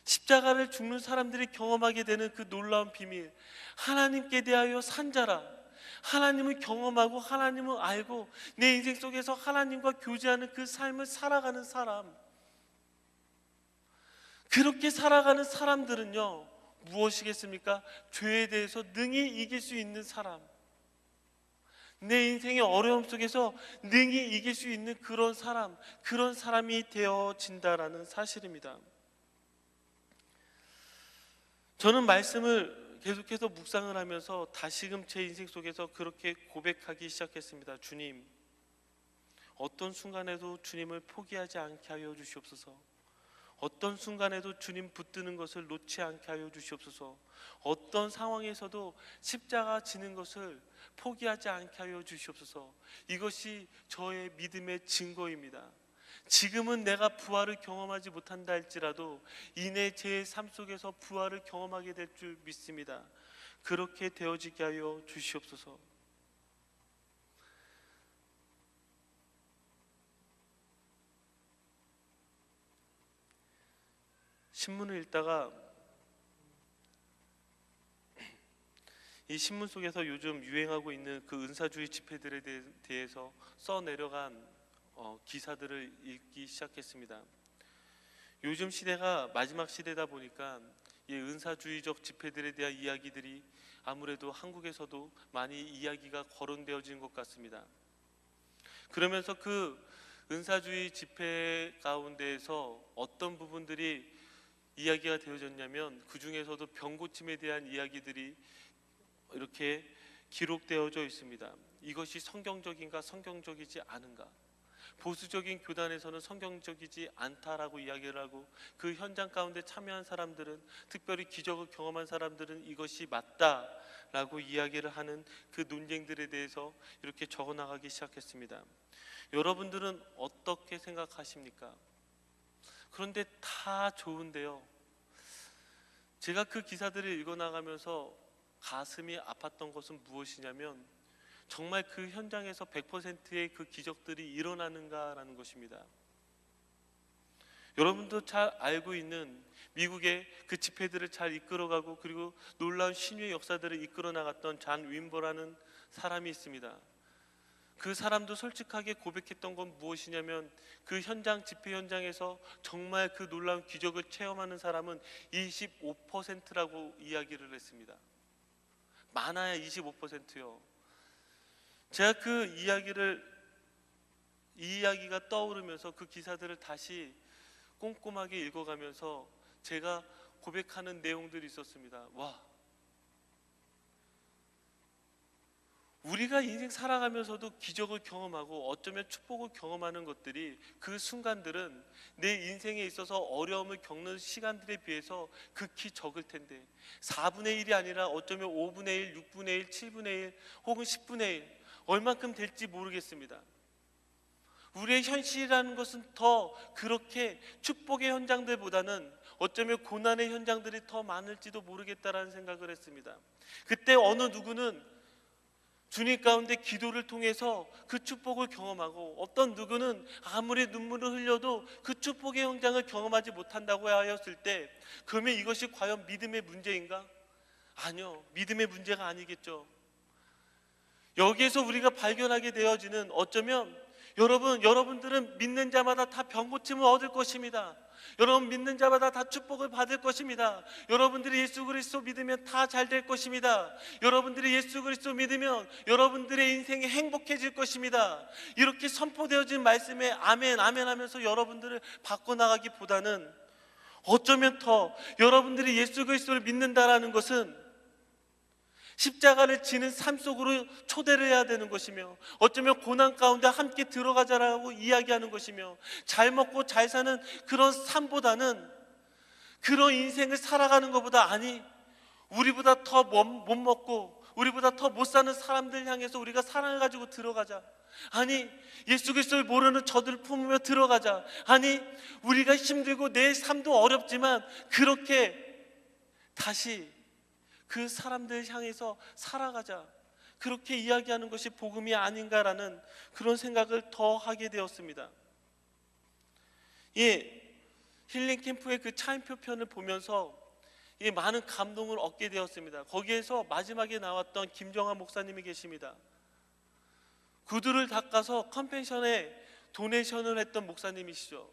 십자가를 죽는 사람들이 경험하게 되는 그 놀라운 비밀, 하나님께 대하여 산자라, 하나님을 경험하고 하나님을 알고 내 인생 속에서 하나님과 교제하는 그 삶을 살아가는 사람, 그렇게 살아가는 사람들은요 무엇이겠습니까? 죄에 대해서 능히 이길 수 있는 사람, 내 인생의 어려움 속에서 능히 이길 수 있는 그런 사람, 그런 사람이 되어진다라는 사실입니다. 저는 말씀을 계속해서 묵상을 하면서 다시금 제 인생 속에서 그렇게 고백하기 시작했습니다. 주님, 어떤 순간에도 주님을 포기하지 않게 하여 주시옵소서. 어떤 순간에도 주님 붙드는 것을 놓지 않게 하여 주시옵소서. 어떤 상황에서도 십자가 지는 것을 포기하지 않게 하여 주시옵소서. 이것이 저의 믿음의 증거입니다. 지금은 내가 부활을 경험하지 못한다 할지라도 이내 제 삶 속에서 부활을 경험하게 될 줄 믿습니다. 그렇게 되어지게 하여 주시옵소서. 신문을 읽다가 이 신문 속에서 요즘 유행하고 있는 그 은사주의 집회들에 대해서 써내려간 기사들을 읽기 시작했습니다. 요즘 시대가 마지막 시대다 보니까 이 은사주의적 집회들에 대한 이야기들이 아무래도 한국에서도 많이 이야기가 거론되어진 것 같습니다. 그러면서 그 은사주의 집회 가운데에서 어떤 부분들이 이야기가 되어졌냐면 그 중에서도 병고침에 대한 이야기들이 이렇게 기록되어져 있습니다. 이것이 성경적인가 성경적이지 않은가, 보수적인 교단에서는 성경적이지 않다라고 이야기를 하고 그 현장 가운데 참여한 사람들은, 특별히 기적을 경험한 사람들은 이것이 맞다라고 이야기를 하는 그 논쟁들에 대해서 이렇게 적어나가기 시작했습니다. 여러분들은 어떻게 생각하십니까? 그런데 다 좋은데요, 제가 그 기사들을 읽어나가면서 가슴이 아팠던 것은 무엇이냐면 정말 그 현장에서 100%의 그 기적들이 일어나는가라는 것입니다. 여러분도 잘 알고 있는 미국의 그 집회들을 잘 이끌어가고 그리고 놀라운 신유의 역사들을 이끌어 나갔던 잔 윈버라는 사람이 있습니다. 그 사람도 솔직하게 고백했던 건 무엇이냐면 그 현장, 집회 현장에서 정말 그 놀라운 기적을 체험하는 사람은 25%라고 이야기를 했습니다. 많아야 25%요. 제가 그 이야기가 떠오르면서 그 기사들을 다시 꼼꼼하게 읽어가면서 제가 고백하는 내용들이 있었습니다. 와, 우리가 인생 살아가면서도 기적을 경험하고 어쩌면 축복을 경험하는 것들이, 그 순간들은 내 인생에 있어서 어려움을 겪는 시간들에 비해서 극히 적을 텐데 4분의 1이 아니라 어쩌면 5분의 1, 6분의 1, 7분의 1 혹은 10분의 1 얼만큼 될지 모르겠습니다. 우리의 현실이라는 것은 더 그렇게 축복의 현장들보다는 어쩌면 고난의 현장들이 더 많을지도 모르겠다라는 생각을 했습니다. 그때 어느 누구는 주님 가운데 기도를 통해서 그 축복을 경험하고, 어떤 누구는 아무리 눈물을 흘려도 그 축복의 현장을 경험하지 못한다고 하였을 때, 그러면 이것이 과연 믿음의 문제인가? 아니요, 믿음의 문제가 아니겠죠. 여기에서 우리가 발견하게 되어지는, 어쩌면 여러분들은 믿는 자마다 다 병고침을 얻을 것입니다. 여러분 믿는 자마다 다 축복을 받을 것입니다. 여러분들이 예수 그리스도 믿으면 다 잘 될 것입니다. 여러분들이 예수 그리스도 믿으면 여러분들의 인생이 행복해질 것입니다. 이렇게 선포되어진 말씀에 아멘 아멘 하면서 여러분들을 바꿔나가기보다는, 어쩌면 더 여러분들이 예수 그리스도를 믿는다라는 것은 십자가를 지는 삶 속으로 초대를 해야 되는 것이며, 어쩌면 고난 가운데 함께 들어가자라고 이야기하는 것이며, 잘 먹고 잘 사는 그런 삶보다는, 그런 인생을 살아가는 것보다, 아니 우리보다 더 못 먹고 우리보다 더 못 사는 사람들 향해서 우리가 사랑을 가지고 들어가자. 아니 예수 그리스도를 모르는 저들을 품으며 들어가자. 아니 우리가 힘들고 내 삶도 어렵지만 그렇게 다시 그 사람들 향해서 살아가자, 그렇게 이야기하는 것이 복음이 아닌가라는 그런 생각을 더 하게 되었습니다. 예, 힐링 캠프의 그 차인표 편을 보면서 많은 감동을 얻게 되었습니다. 거기에서 마지막에 나왔던 김정환 목사님이 계십니다. 구두를 닦아서 컨벤션에 도네이션을 했던 목사님이시죠.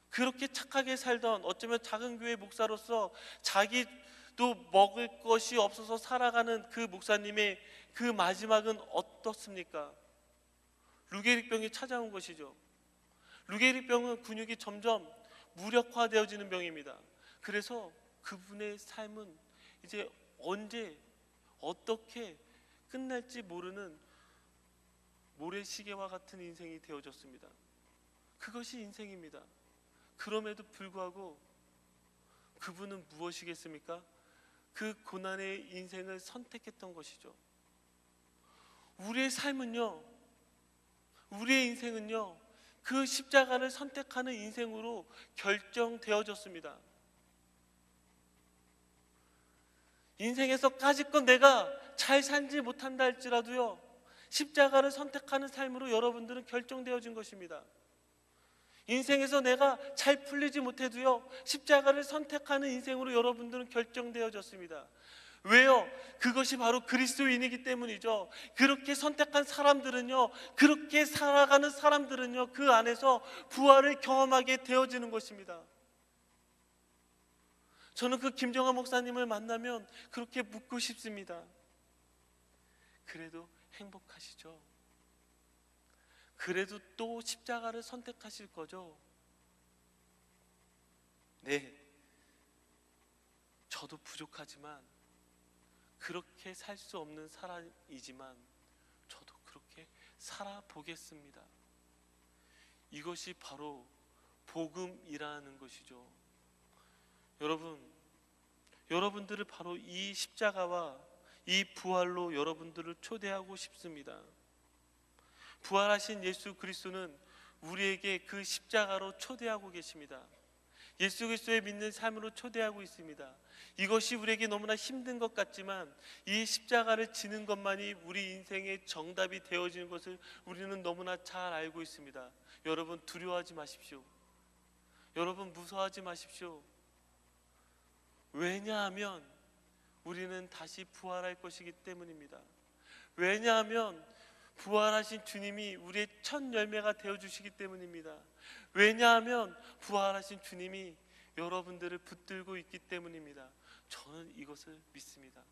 그렇게 착하게 살던, 어쩌면 작은 교회 목사로서 자기도 먹을 것이 없어서 살아가는 그 목사님의 그 마지막은 어떻습니까? 루게릭병이 찾아온 것이죠. 루게릭병은 근육이 점점 무력화되어지는 병입니다. 그래서 그분의 삶은 이제 언제 어떻게 끝날지 모르는 모래시계와 같은 인생이 되어졌습니다. 그것이 인생입니다. 그럼에도 불구하고 그분은 무엇이겠습니까? 그 고난의 인생을 선택했던 것이죠. 우리의 삶은요, 우리의 인생은요, 그 십자가를 선택하는 인생으로 결정되어졌습니다. 인생에서 까짓건 내가 잘 살지 못한다 할지라도요, 십자가를 선택하는 삶으로 여러분들은 결정되어진 것입니다. 인생에서 내가 잘 풀리지 못해도요, 십자가를 선택하는 인생으로 여러분들은 결정되어졌습니다. 왜요? 그것이 바로 그리스도인이기 때문이죠. 그렇게 선택한 사람들은요, 그렇게 살아가는 사람들은요, 그 안에서 부활을 경험하게 되어지는 것입니다. 저는 그 김정환 목사님을 만나면 그렇게 묻고 싶습니다. 그래도 행복하시죠? 그래도 또 십자가를 선택하실 거죠? 네, 저도 부족하지만, 그렇게 살 수 없는 사람이지만 저도 그렇게 살아보겠습니다. 이것이 바로 복음이라는 것이죠. 여러분들을 바로 이 십자가와 이 부활로 여러분들을 초대하고 싶습니다. 부활하신 예수 그리스도는 우리에게 그 십자가로 초대하고 계십니다. 예수 그리스도의 믿는 삶으로 초대하고 있습니다. 이것이 우리에게 너무나 힘든 것 같지만, 이 십자가를 지는 것만이 우리 인생의 정답이 되어지는 것을 우리는 너무나 잘 알고 있습니다. 여러분, 두려워하지 마십시오. 여러분, 무서워하지 마십시오. 왜냐하면 우리는 다시 부활할 것이기 때문입니다. 왜냐하면 부활하신 주님이 우리의 첫 열매가 되어주시기 때문입니다. 왜냐하면 부활하신 주님이 여러분들을 붙들고 있기 때문입니다. 저는 이것을 믿습니다.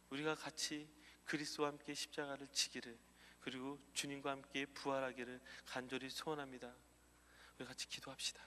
우리가 같이 그리스도와 함께 십자가를 지기를, 그리고 주님과 함께 부활하기를 간절히 소원합니다. 우리 같이 기도합시다.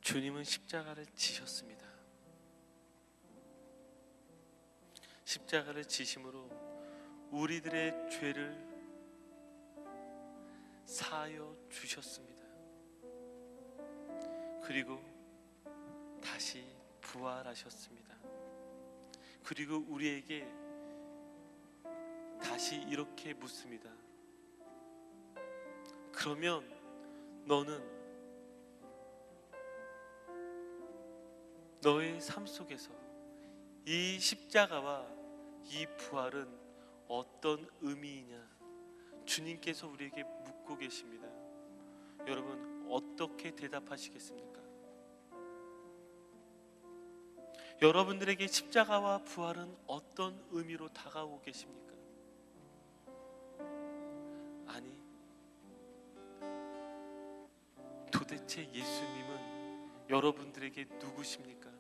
주님은 십자가를 지셨습니다. 십자가를 지심으로 우리들의 죄를 사하여 주셨습니다. 그리고 다시 부활하셨습니다. 그리고 우리에게 다시 이렇게 묻습니다. 그러면 너는 너의 삶 속에서 이 십자가와 이 부활은 어떤 의미이냐, 주님께서 우리에게 묻고 계십니다. 여러분, 어떻게 대답하시겠습니까? 여러분들에게 십자가와 부활은 어떤 의미로 다가오고 계십니까? 아니, 도대체 예수님은 여러분들에게 누구십니까?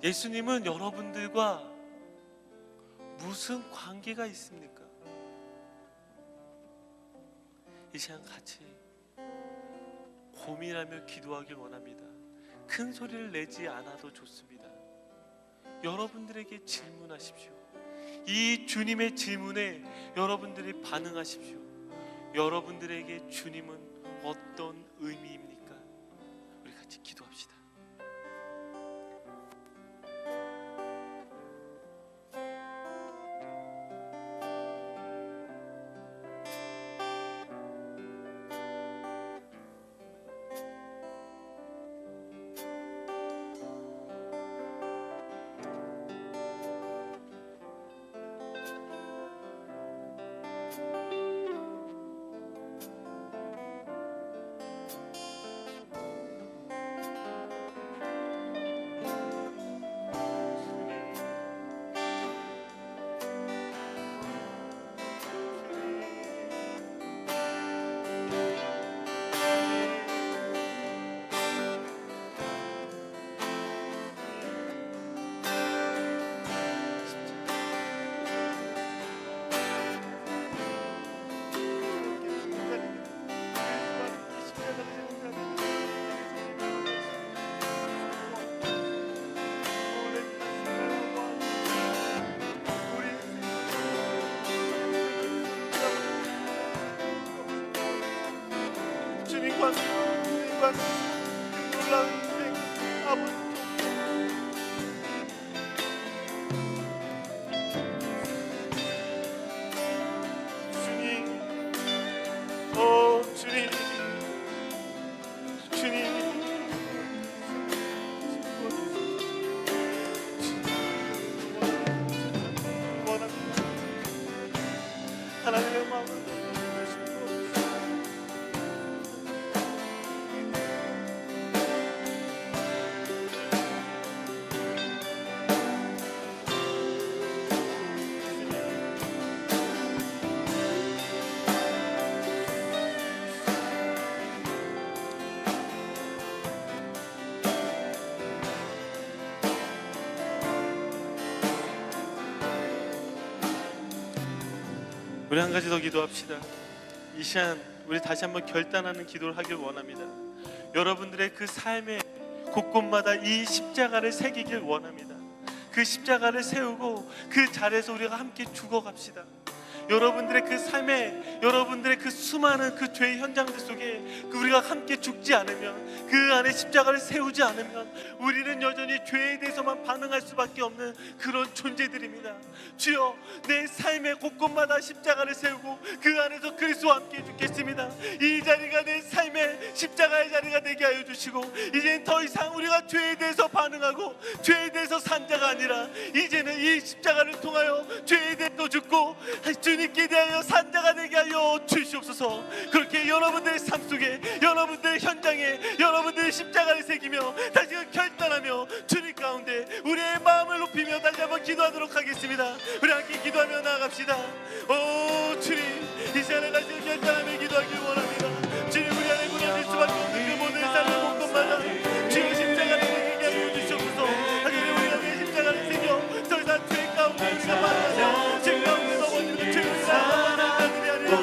예수님은 여러분들과 무슨 관계가 있습니까? 이 시간 같이 고민하며 기도하길 원합니다. 큰 소리를 내지 않아도 좋습니다. 여러분들에게 질문하십시오. 이 주님의 질문에 여러분들이 반응하십시오. 여러분들에게 주님은 어떤 의미입니까? 우리 같이 기도합시다. 살아가는 그 놀라운 인생 아버지 하나님의 마음을 우리 한 가지 더 기도합시다. 이 시간 우리 다시 한번 결단하는 기도를 하길 원합니다. 여러분들의 그 삶의 곳곳마다 이 십자가를 새기길 원합니다. 그 십자가를 세우고 그 자리에서 우리가 함께 죽어갑시다. 여러분들의 그 삶에, 여러분들의 그 수많은 그 죄의 현장들 속에 우리가 함께 죽지 않으면, 그 안에 십자가를 세우지 않으면 우리는 여전히 죄에 대해서만 반응할 수밖에 없는 그런 존재들입니다. 주여, 내 삶의 곳곳마다 십자가를 세우고 그 안에서 그리스도와 함께 죽겠습니다. 이 자리가 내 삶의 십자가의 자리가 되게 하여 주시고, 이제는 더 이상 우리가 죄에 대해서 반응하고 죄에 대해서 산 자가 아니라 이제는 이 십자가를 통하여 죄에 대해서 죽고 주님께 대하여 산 자가 되게 하여 주시옵소서. 그렇게 여러분들의 삶 속에, 여러분들의 현장에 여러분들의 십자가를 새기며 다시금 결단하며 주님 가운데 우리의 마음을 높이며 다시 한번 기도하도록 하겠습니다. 우리 함께 기도하며 나아갑시다. 오 주님, 이 시간에 다시 결단하며 기도하길 원합니다. 주님, 우리 안에 무너질 수밖에 없는 그 모든 삶의 곳곳마다 주님 십자가를 새기게 하여 주시옵소서. 하나님, 우리 안에 십자가를 새겨 더 이상 죄 가운데 우리가 빠져서 죄 가운데 넘어지는 죄를 사랑하는 그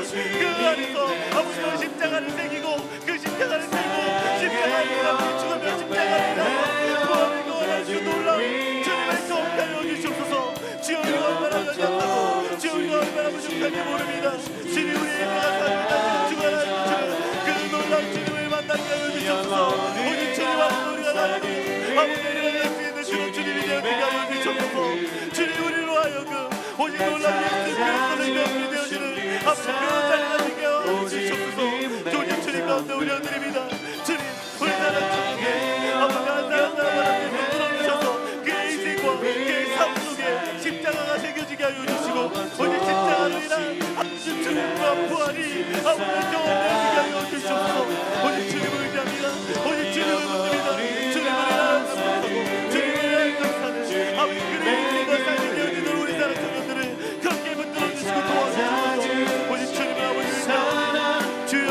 안에서 아버지의 십자가를 새기고 그 십자가를 세고 십자가를 앞에 죽으며 십자가를 부활을 원하는 그 놀라운 주님의 성을 하여 주시옵소서. 주여, 우리가 얼마나 연약하고 주여, 우리가 얼마나 부족한지 모릅니다. 주님, 우리의 내가 살다 죽어라 주는 그 놀라운 주님을 만나게 하여 주시옵소서. 오직 주님 앞에 우리가 나가고 아버지를 할 수 있는 그런 주님이 되어지게 하여 주시옵소서. 주님, 우리로 하여금 오직 놀라운 예수 그리스도를 배우게 되어지는 앞서 그런 자리가 되게 하여 주시옵소서. 오직 주님 가운데 올려드립니다. 주님, 우리 나라 주님께 아버지 한 사람 앞에 붙들어주셔서 그의 인생과 그의 삶 속에 십자가가 새겨지게 하여 주시고, 오직 십자가로 인한 하나님 주님과 부활이 아버지 경험되게 하여 주시옵소서. 오직 주님을 의지합니다. 오직 주님을 붙듭니다. 주님을 알아가고 주님을 알아가는 아버지 그의 인생과 삶이 되어지는 우리 나라 청년들을 그렇게 붙들어주시고 도와주시옵소서. 오직 주님을 아버지 의지합니다. 주여,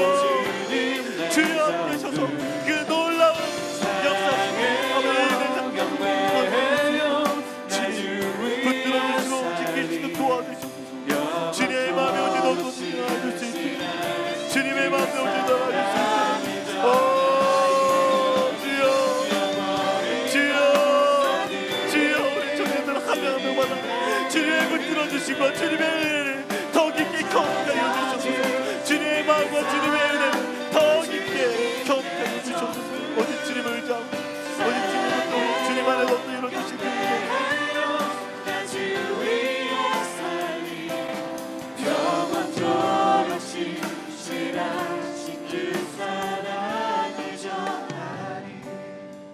주여 함께 하셔서 그 놀라운 역사 속에 아버지 붙들어주시고 지키시고 도와주시옵소서. 주님의 마음에 오직 어떻게 알아줄 수 있게, 주님의 마음에 오직 알아줄 수 있게. 주여, 우리 청년들 한 명 한 명마다 주님의 붙들어주시고 주님의 은혜를 더 깊게 경험하게 하여 주시옵소서. 주님의 마음과 주님의 은혜를 더 깊게 경험하게 하여 주시옵소서. 오직 주님을 의지하고 오직 주님을 또 주님 안에서 또 이루어주시옵소서.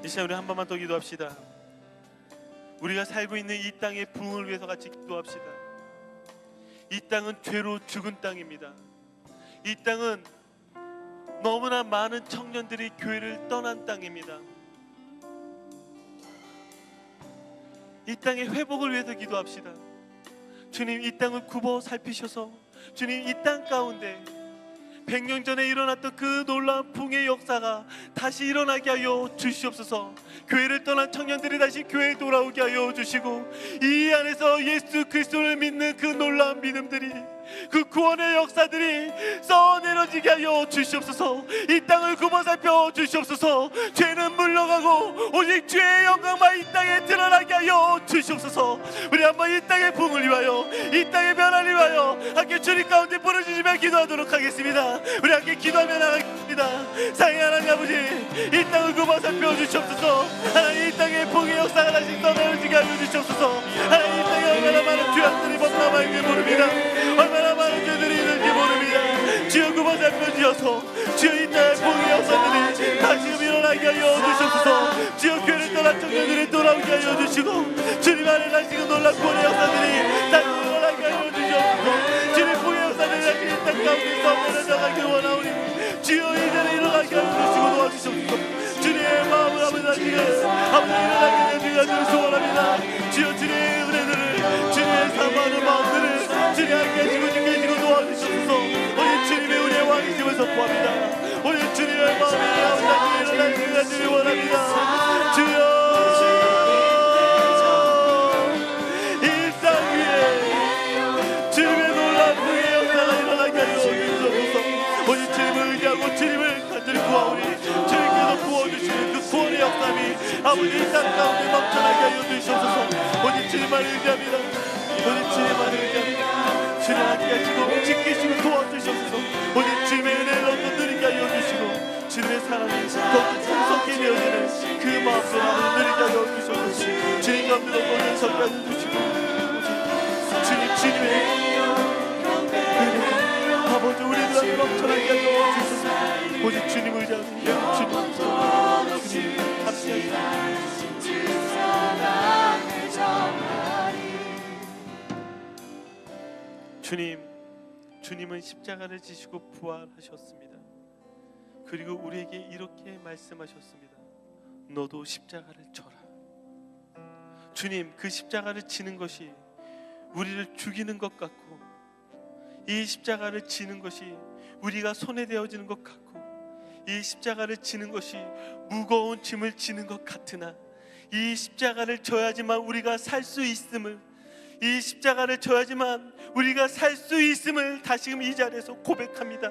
이 시간 우리 한 번만 더 기도합시다. 우리가 살고 있는 이 땅의 부흥을 위해서 같이 기도합시다. 이 땅은 죄로 죽은 땅입니다. 이 땅은 너무나 많은 청년들이 교회를 떠난 땅입니다. 이 땅의 회복을 위해서 기도합시다. 주님, 이 땅을 굽어 살피셔서 주님, 이 땅 가운데 100년 전에 일어났던 그 놀라운 부흥의 역사가 다시 일어나게 하여 주시옵소서. 교회를 떠난 청년들이 다시 교회에 돌아오게 하여 주시고, 이 안에서 예수 그리스도를 믿는 그 놀라운 믿음들이 그 구원의 역사들이 썩어내려지게 하여 주시옵소서. 이 땅을 굽어 살펴 주시옵소서. 죄는 물러가고 오직 주의 영광만 이 땅에 드러나게 하여 주시옵소서. 우리 한번 이 땅의 붕을 위하여, 이 땅의 변화를 위하여 함께 주님 가운데 부르짖으며 기도하도록 하겠습니다. 우리 함께 기도하며 나가겠습니다. 사랑의 하나님 아버지, 이 땅을 굽어 살펴 주시옵소서. 하나님, 이 땅의 붕의 역사가 다시 썩어내려지게 하여 주시옵소서. 하나님, 이 땅에 얼마나 많은 죄악들이 범람하게 모릅니다. 얼마나 많은 죄들이 있는지 모릅니다. 주여 굽어 살펴 주셔서 주여 이 땅의 붕의 역사들이 다시금 일어나게 하여 주시옵소서. 주여 교회를 떠난 청년들이 돌아오게 하여 주시고, 주님 안에 다시금 놀랍고 의 역사들이 다시 일어나게 하여 주시옵소서. 주님 붕의 역사들이 다시 이 땅 가운데서 내려나가길 원하오니 주여 이제는 일어나게 하여 주시고 도와주시옵소서. 주님의 마음을 아버지 다시금 아버지 일어나게 해주시기를 소원합니다. 주여 주님의 은혜들을, 주님의 사모하는 마음들을 주님 함께 해주시고 지켜주시고 도와주시옵소서. 오늘 주님의 은혜의 왕이심을 선포합니다. 오늘 주님의 마음이 아버지 다시 일어나게 해주시기 원합니다. 주여 주님을 간절히 구하오니 주님께서 부어주시는 그 구원의 역사이 아버지 이 땅 가운데 넘쳐나게 하여 주시옵소서. 오직 주님만 의지합니다. 오직 주님만 의지합니다. 주님 함께 하시고 지키시고 도와주시옵소서. 오직 주님의 은혜를 얻고 누리게 하여 주시고, 주님의 사랑이 더 풍성히 되어지는 그 마음으로 나를 누리게 하여 주시옵소서. 주님 가운데 오늘 서게 하여 주시고, 주님의 아버지 우리들한테 넘쳐나게 하여 주소서. 오직 주님 의지하며 주님 함께하시옵소서. 주님은 십자가를 지시고 부활하셨습니다. 그리고 우리에게 이렇게 말씀하셨습니다. 너도 십자가를 져라. 주님, 그 십자가를 지는 것이 우리를 죽이는 것 같고, 이 십자가를 지는 것이 우리가 손해되어지는 것 같고, 이 십자가를 지는 것이 무거운 짐을 지는 것 같으나, 이 십자가를 져야지만 우리가 살 수 있음을, 이 십자가를 져야지만 우리가 살 수 있음을 다시금 이 자리에서 고백합니다.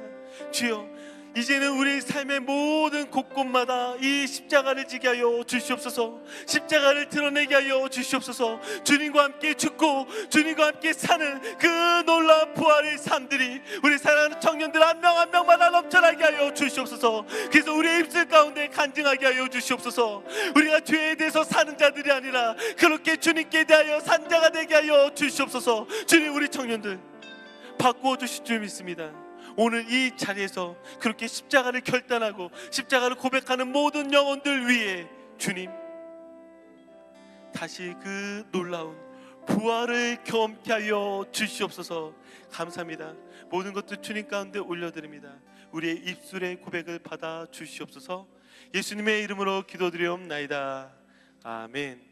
주여, 이제는 우리 삶의 모든 곳곳마다 이 십자가를 지게 하여 주시옵소서. 십자가를 드러내게 하여 주시옵소서. 주님과 함께 죽고 주님과 함께 사는 그 놀라운 부활의 삶들이 우리 사랑하는 청년들 한 명 한 명마다 넘쳐나게 하여 주시옵소서. 그래서 우리의 입술 가운데 간증하게 하여 주시옵소서. 우리가 죄에 대해서 사는 자들이 아니라 그렇게 주님께 대하여 산 자가 되게 하여 주시옵소서. 주님, 우리 청년들 바꾸어 주실 줄 믿습니다. 오늘 이 자리에서 그렇게 십자가를 결단하고 십자가를 고백하는 모든 영혼들 위해 주님 다시 그 놀라운 부활을 경험케 하여 주시옵소서. 감사합니다. 모든 것들 주님 가운데 올려드립니다. 우리의 입술의 고백을 받아 주시옵소서. 예수님의 이름으로 기도드리옵나이다. 아멘.